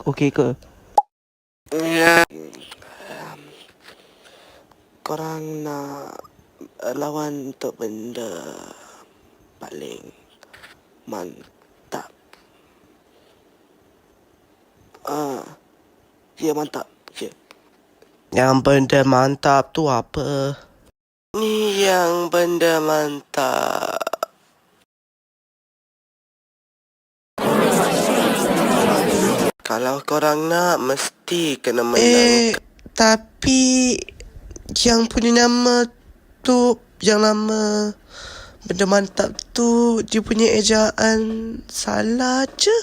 Okey ke? Ya, korang nak lawan untuk benda paling mantap. Ya mantap. Ya. Yang benda mantap tu apa? Ni yang benda mantap. Kalau korang nak, mesti kena menang. Tapi yang punya nama tu, yang nama benda mantap tu, dia punya ejaan salah je.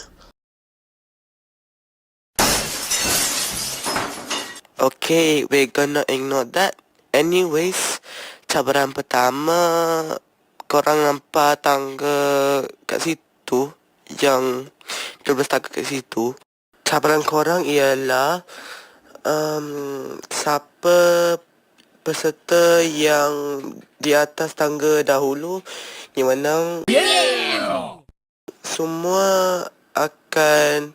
Okay, we're gonna ignore that. Anyways, cabaran pertama, korang nampak tangga kat situ, yang 12 tangga kat situ. Cabaran korang ialah siapa peserta yang di atas tangga dahulu yang menang. Semua akan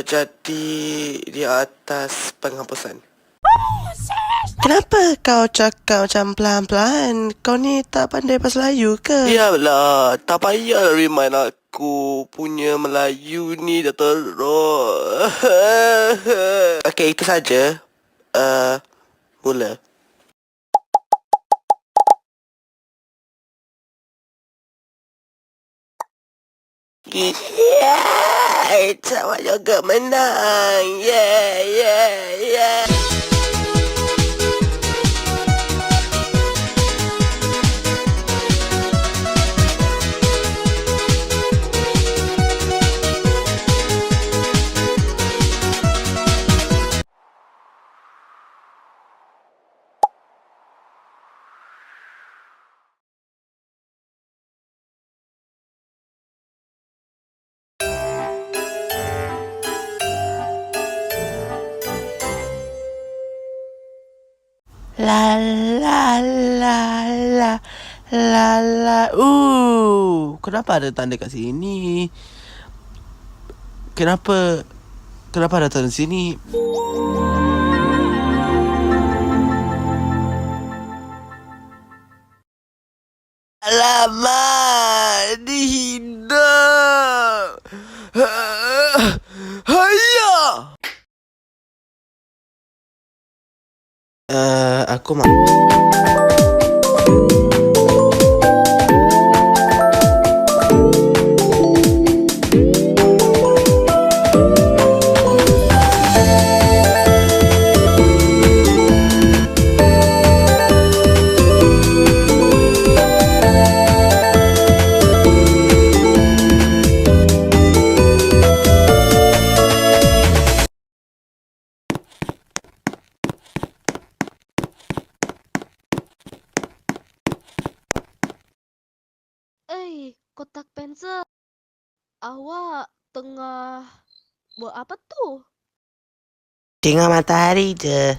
jadi di atas penghapusan. Kenapa kau cakap macam pelan-pelan? Kau ni tak pandai bahasa Melayu ke? Biarlah, tak payah remind aku punya Melayu ni dah teruk. Okay, itu saja. Mula. Yeah, sama juga menang. Yeah. La la la la la la. Kenapa ada tanda kat sini? Kenapa ada tanda sini? Alamak, dihidang. Hayya. Aku Kotak pensel. Awak tengah buat apa tu? tengok matahari je.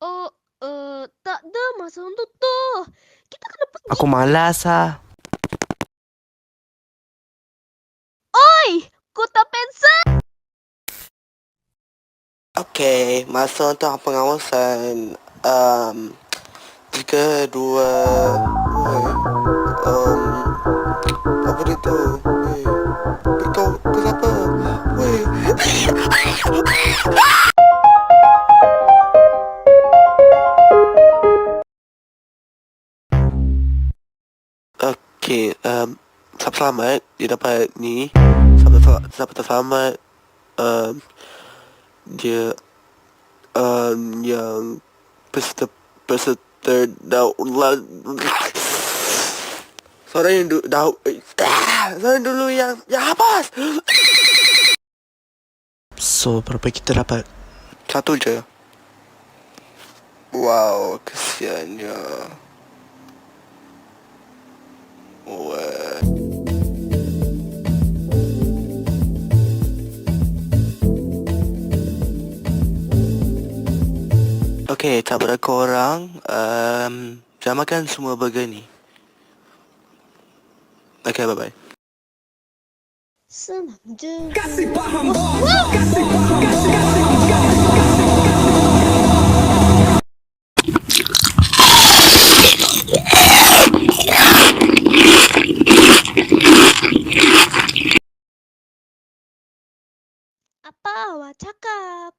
Oh, tak ada masa untuk tu. Kita kena pergi. Aku malas lah. Oi, kotak pensel. Okay, masa untuk pengawasan. 3, 2, apa dia tu? Kau siapa? Weh. Okay, siapa selamat dia dapat ni. Siapa selamat dia yang peserta Seorang dulu yang habis. So, berapa kita dapat? 1 je. Wow, kesiannya. Okay, cabaran korang jangan makan semua burger ni. Okay, bye-bye. Senang je. Apa awak cakap?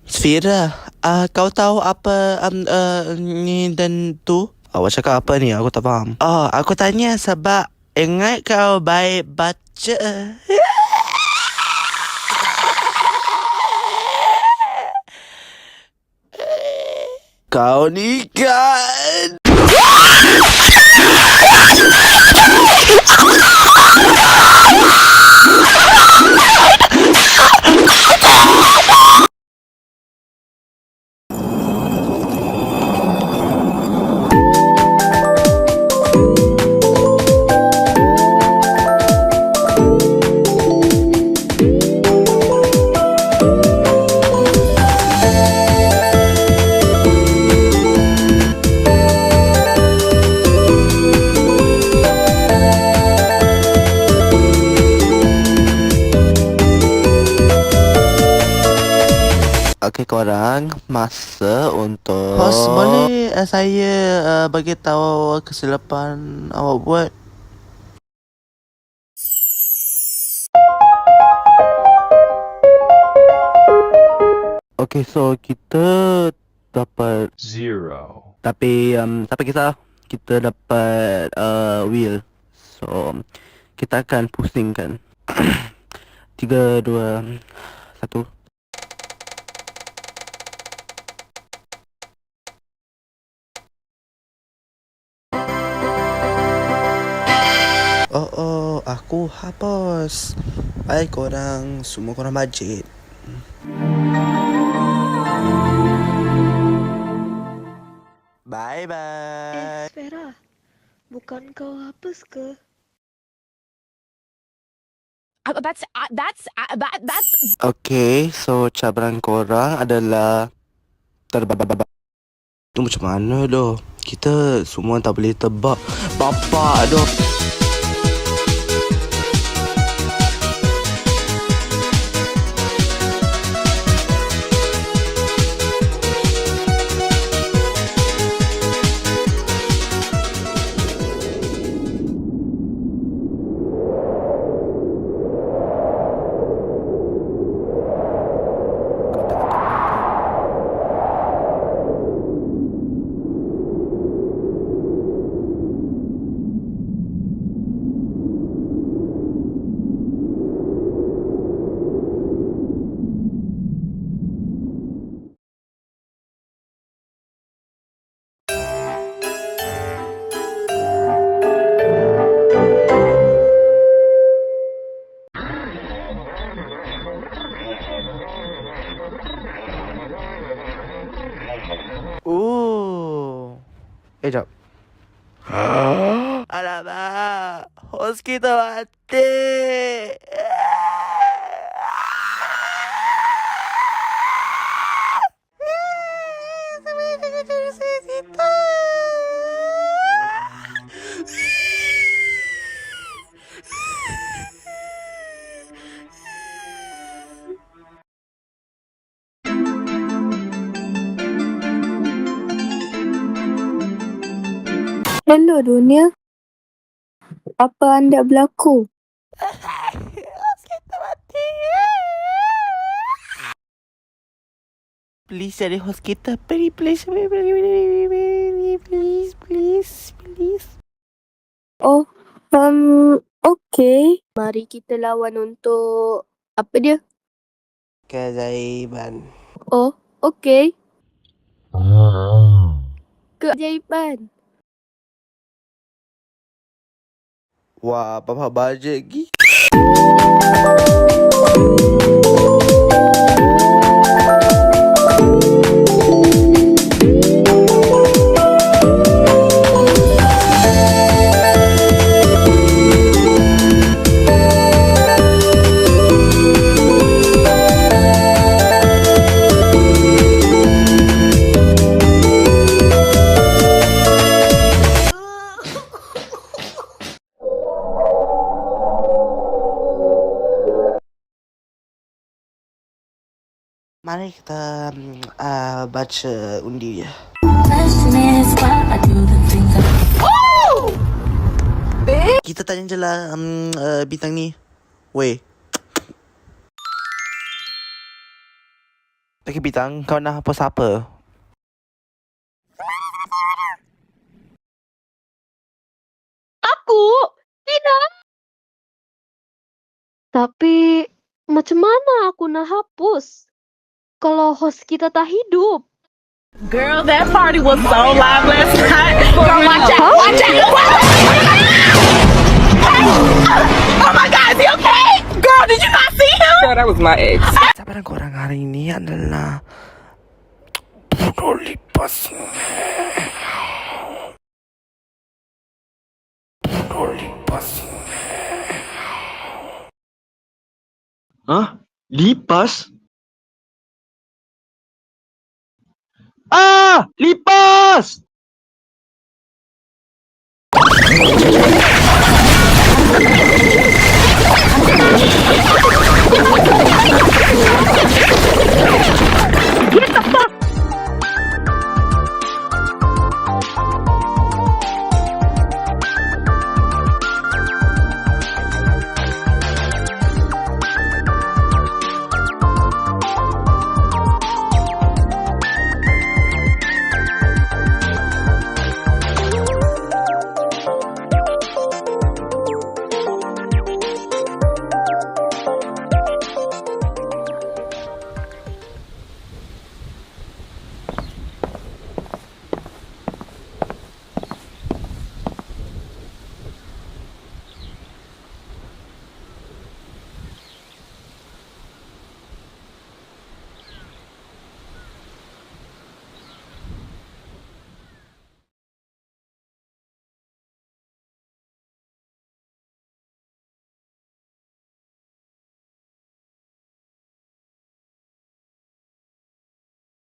Sfira, kau tahu apa ni dan tu? Awak cakap apa ni? Aku tak faham. Oh, aku tanya sebab ingat kau baik baca. Kau ni kan? Okey korang, masa untuk host, boleh saya bagi tahu kesilapan awak buat? Okey, so kita dapat 0. tapi tak apa kisah. Kita dapat wheel. So kita akan pusingkan. 3, 2, 1. Oh, aku hapus. Baik korang, semua korang majid. Bye-bye. Vera, bukan kau hapus ke? That's Okay, so cabaran korang adalah terbab. Tu macam mana doh? Kita semua tak boleh tebak. Bapak doh. Jap. Alamak, host kita mati. Hello dunia, apa anda berlaku? Kita mati. Please jadi host kita. Please. Oh, okay. Mari kita lawan untuk apa dia? Keajaiban. Oh, okey. Keajaiban. Wah, apa bajet lagi? Mari kita baca undi ya. Kita tanya je lah bintang ni. Weh. Okay, bintang, kau nak hapus apa? Aku? Tidak. Tapi, macam mana aku nak hapus? Kalau host kita tak hidup. Girl, that party was so live last night. Girl, watch out! Watch out! Oh my God, is he okay? Girl, did you not see him? Girl, that was my ex. Cabaran korang hari ini adalah bunuh lipas. Bunuh lipas. Hah? Lipas? Ah! Lipas!